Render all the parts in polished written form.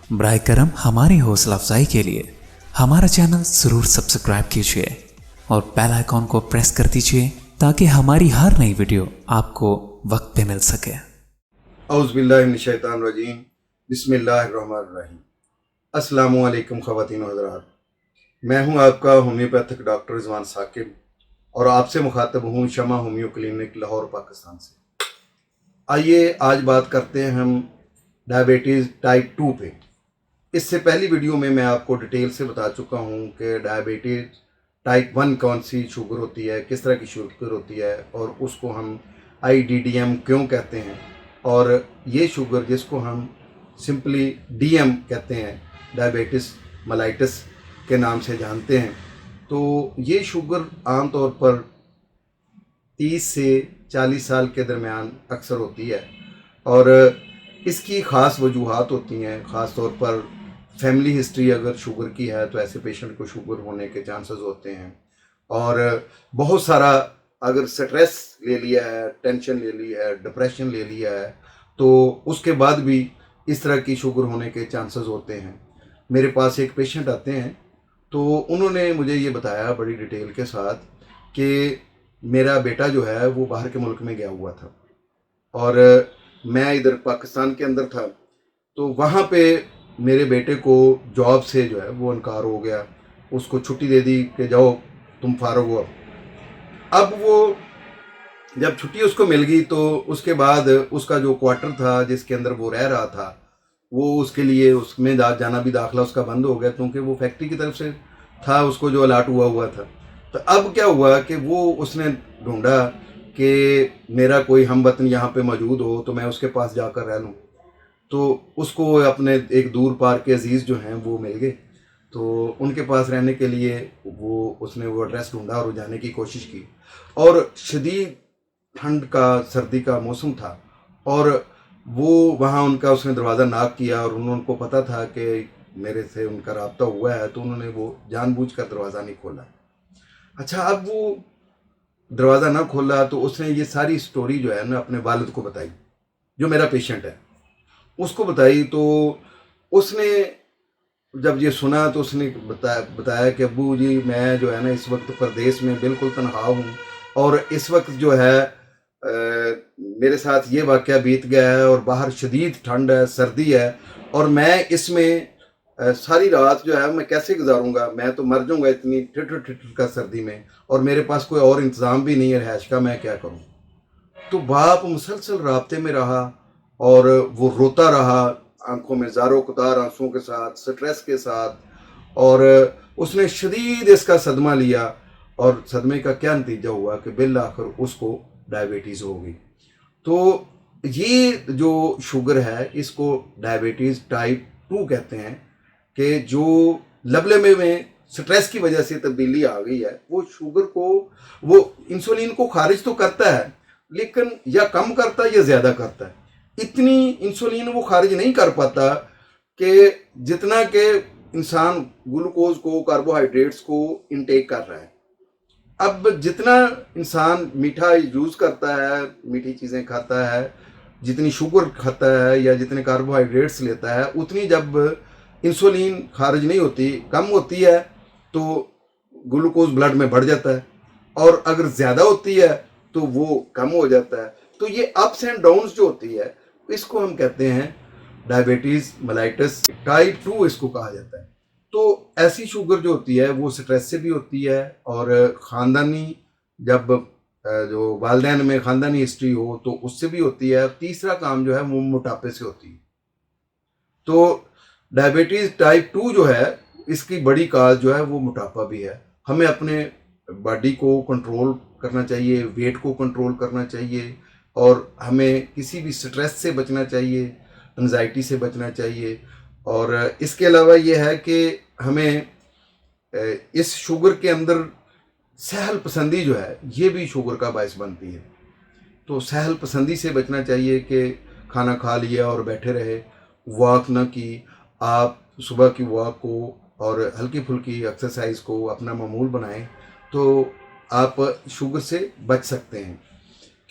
ब्राय करम हमारी हौसला अफजाई के लिए हमारा चैनल ज़रूर सब्सक्राइब कीजिए और बेल आइकॉन को प्रेस कर दीजिए ताकि हमारी हर नई वीडियो आपको वक्त पे मिल सके। औज़ुबिल्लाहि मिनश्शैतानिर्रजीम, बिस्मिल्लाहिर्रहमानिर्रहीम। अस्सलामु अलैकुम ख़वातीन व हज़रात, मैं हूं आपका होम्योपैथिक डॉक्टर रिजवान साकिब और आपसे मुखातब हूं शमा होम्यो क्लिनिक लाहौर पाकिस्तान से। आइए आज बात करते हैं हम डायबिटीज़ टाइप 2 पे। इससे पहली वीडियो में मैं आपको डिटेल से बता चुका हूं कि डायबिटीज़ टाइप 1 कौन सी शुगर होती है, किस तरह की शुगर होती है और उसको हम IDDM क्यों कहते हैं, और ये शुगर जिसको हम सिंपली DM कहते हैं, डायबिटिस मेलाइटस के नाम से जानते हैं, तो ये शुगर आमतौर पर 30 से 40 साल के दरमियान अक्सर होती है और इसकी ख़ास वजूहात होती हैं। ख़ास तौर पर फैमिली हिस्ट्री अगर शुगर की है तो ऐसे पेशेंट को शुगर होने के चांसेस होते हैं, और बहुत सारा अगर स्ट्रेस ले लिया है, टेंशन ले ली है, डिप्रेशन ले लिया है, तो उसके बाद भी इस तरह की शुगर होने के चांसेस होते हैं। मेरे पास एक पेशेंट आते हैं तो उन्होंने मुझे ये बताया बड़ी डिटेल के साथ कि मेरा बेटा जो है वो बाहर के मुल्क में गया हुआ था और मैं इधर पाकिस्तान के अंदर था, तो वहाँ पे मेरे बेटे को जॉब से जो है वो इनकार हो गया। उसको छुट्टी दे दी कि जाओ तुम फारग हो। अब वो जब छुट्टी उसको मिल गई तो उसके बाद उसका जो क्वार्टर था जिसके अंदर वो रह रहा था, वो उसके लिए उसमें जाना भी दाखिला उसका बंद हो गया क्योंकि वो फैक्ट्री की तरफ से था, उसको जो अलाट हुआ था। तो अब क्या हुआ कि वो उसने ढूंढा कि मेरा कोई हमवतन यहाँ पे मौजूद हो तो मैं उसके पास जाकर रह लूँ। तो उसको अपने एक दूर पार के अजीज़ जो हैं वो मिल गए, तो उनके पास रहने के लिए उसने वो एड्रेस ढूंढा और जाने की कोशिश की। और शदीद ठंड का सर्दी का मौसम था और वो वहाँ उनका उसने दरवाज़ा नॉक किया और उनको पता था कि मेरे से उनका रब्ता हुआ है, तो उन्होंने वो जानबूझकर दरवाज़ा नहीं खोला। अच्छा, अब वो दरवाज़ा ना खोला तो उसने ये सारी स्टोरी जो है ना अपने वालिद को बताई, जो मेरा पेशेंट है उसको बताई। तो उसने जब ये सुना तो उसने बताया कि अब्बू जी मैं जो है ना इस वक्त परदेश में बिल्कुल तनहा हूँ और इस वक्त जो है मेरे साथ ये वाक़या बीत गया है और बाहर शदीद ठंड है, सर्दी है, और मैं इसमें सारी रात जो है मैं कैसे गुजारूंगा, मैं तो मर जाऊंगा इतनी ठिठुर ठिठुर का सर्दी में, और मेरे पास कोई और इंतज़ाम भी नहीं है रहायश का, मैं क्या करूं। तो बाप मुसलसल राब्ते में रहा और वो रोता रहा, आंखों में ज़ारो कुतार आंसुओं के साथ, स्ट्रेस के साथ, और उसने शदीद इसका सदमा लिया और सदमे का क्या नतीजा हुआ कि बिल आखिर उसको डायबिटीज़ हो गई। तो ये जो शुगर है इसको डायबिटीज़ टाइप 2 कहते हैं कि जो लबलबे में स्ट्रेस की वजह से तब्दीली आ गई है। वो शुगर को, वो इंसुलिन को खारिज तो करता है लेकिन या कम करता है या ज़्यादा करता है। इतनी इंसुलिन वो खारिज नहीं कर पाता कि जितना कि इंसान ग्लूकोज को, कार्बोहाइड्रेट्स को इनटेक कर रहा है। अब जितना इंसान मीठा यूज़ करता है, मीठी चीज़ें खाता है, जितनी शुगर खाता है या जितने कार्बोहाइड्रेट्स लेता है, उतनी जब इंसुलिन खारिज नहीं होती, कम होती है, तो ग्लूकोज ब्लड में बढ़ जाता है, और अगर ज़्यादा होती है तो वो कम हो जाता है। तो ये अप्स एंड डाउन्स जो होती है इसको हम कहते हैं डायबिटीज़ मेलाइटस टाइप 2 इसको कहा जाता है। तो ऐसी शुगर जो होती है वो स्ट्रेस से भी होती है, और ख़ानदानी जब जो वालिदैन में ख़ानदानी हिस्ट्री हो तो उससे भी होती है। तीसरा काम जो है वो मोटापे से होती है। तो डायबिटीज़ टाइप 2 जो है इसकी बड़ी काज जो है वो मोटापा भी है। हमें अपने बॉडी को कंट्रोल करना चाहिए, वेट को कंट्रोल करना चाहिए, और हमें किसी भी स्ट्रेस से बचना चाहिए, एंजाइटी से बचना चाहिए। और इसके अलावा ये है कि हमें इस शुगर के अंदर सहल पसंदी जो है ये भी शुगर का बायस बनती है। तो सहल पसंदी से बचना चाहिए कि खाना खा लिया और बैठे रहे, वॉक न की। आप सुबह की वॉक को और हल्की फुल्की एक्सरसाइज को अपना मामूल बनाएं तो आप शुगर से बच सकते हैं।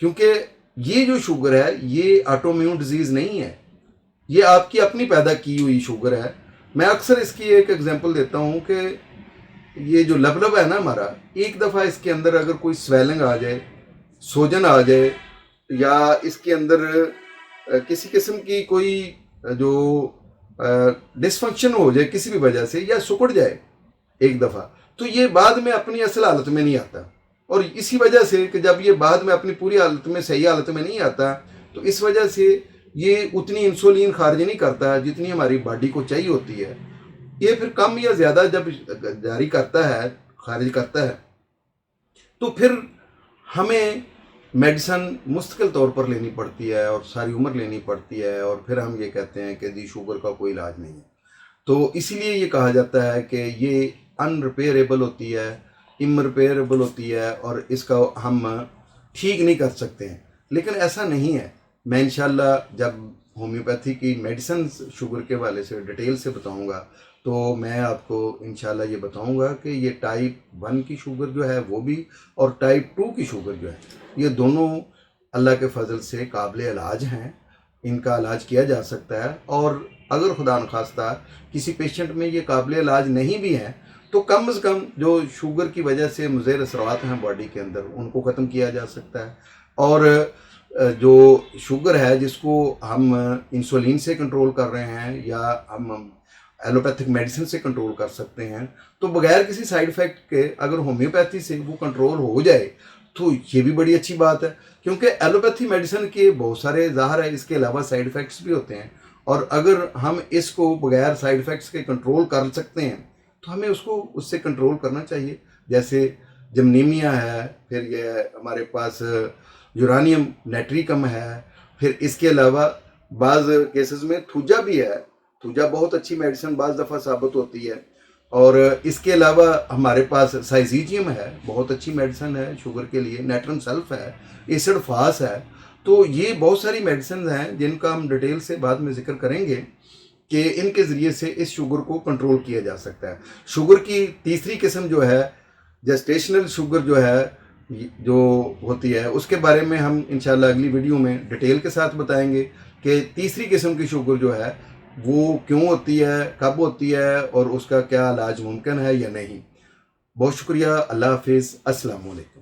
क्योंकि ये जो शुगर है ये ऑटोइम्यून डिजीज़ नहीं है, ये आपकी अपनी पैदा की हुई शुगर है। मैं अक्सर इसकी एक एग्जांपल देता हूँ कि ये जो लबलब है ना हमारा, एक दफ़ा इसके अंदर अगर कोई स्वेलिंग आ जाए, सूजन आ जाए, या इसके अंदर किसी किस्म की कोई जो डिसफंक्शन हो जाए किसी भी वजह से, या सिकुड़ जाए एक दफ़ा, तो ये बाद में अपनी असल हालत में नहीं आता। और इसी वजह से कि जब ये बाद में अपनी पूरी हालत में, सही हालत में नहीं आता, तो इस वजह से ये उतनी इंसुलिन खारिज नहीं करता जितनी हमारी बॉडी को चाहिए होती है। ये फिर कम या ज़्यादा जब जारी करता है, खारिज करता है, तो फिर हमें मेडिसन मुस्तकिल तौर पर लेनी पड़ती है और सारी उम्र लेनी पड़ती है, और फिर हम ये कहते हैं कि जी शुगर का कोई इलाज नहीं है। तो इसीलिए ये कहा जाता है कि ये अनरिपेयरेबल होती है, इमरिपेयरेबल होती है, और इसका हम ठीक नहीं कर सकते हैं। लेकिन ऐसा नहीं है। मैं इंशाल्लाह जब होम्योपैथी की मेडिसिन शुगर के वाले से डिटेल से बताऊंगा, तो मैं आपको इंशाल्लाह ये बताऊंगा कि ये टाइप 1 की शुगर जो है वो भी, और टाइप 2 की शुगर जो है, ये दोनों अल्लाह के फजल से काबिल इलाज हैं। इनका इलाज किया जा सकता है, और अगर खुदा न खास्ता किसी पेशेंट में ये काबिल इलाज नहीं भी है, तो कम से कम जो शुगर की वजह से मुज़र असरात हैं बॉडी के अंदर, उनको ख़त्म किया जा सकता है। और जो शुगर है जिसको हम इंसुलिन से कंट्रोल कर रहे हैं, या हम एलोपैथिक मेडिसिन से कंट्रोल कर सकते हैं, तो बगैर किसी साइड इफ़ेक्ट के अगर होम्योपैथी से वो कंट्रोल हो जाए, तो ये भी बड़ी अच्छी बात है। क्योंकि एलोपैथी मेडिसिन के बहुत सारे, ज़ाहिर है, इसके अलावा साइड इफ़ेक्ट्स भी होते हैं, और अगर हम इसको बगैर साइड इफ़ेक्ट्स के कंट्रोल कर सकते हैं, तो हमें उसको उससे कंट्रोल करना चाहिए। जैसे जमनीमिया है, फिर ये हमारे पास यूरानियम नाइट्रिकम है, फिर इसके अलावा बाज़ केसेस में थूजा भी है। थूजा बहुत अच्छी मेडिसिन बाज़ दफ़ा साबित होती है। और इसके अलावा हमारे पास साइजीजियम है, बहुत अच्छी मेडिसिन है शुगर के लिए। नेट्रम सल्फ है, एसिड फास है। तो ये बहुत सारी मेडिसिन हैं जिनका हम डिटेल से बाद में जिक्र करेंगे कि इनके ज़रिए से इस शुगर को कंट्रोल किया जा सकता है। शुगर की तीसरी किस्म जो है, जेस्टेशनल शुगर जो है, जो होती है, उसके बारे में हम इंशाल्लाह अगली वीडियो में डिटेल के साथ बताएंगे कि तीसरी किस्म की शुगर जो है वो क्यों होती है, कब होती है, और उसका क्या इलाज मुमकिन है या नहीं। बहुत शुक्रिया। अल्लाह हाफिज़। अस्सलाम वालेकुम।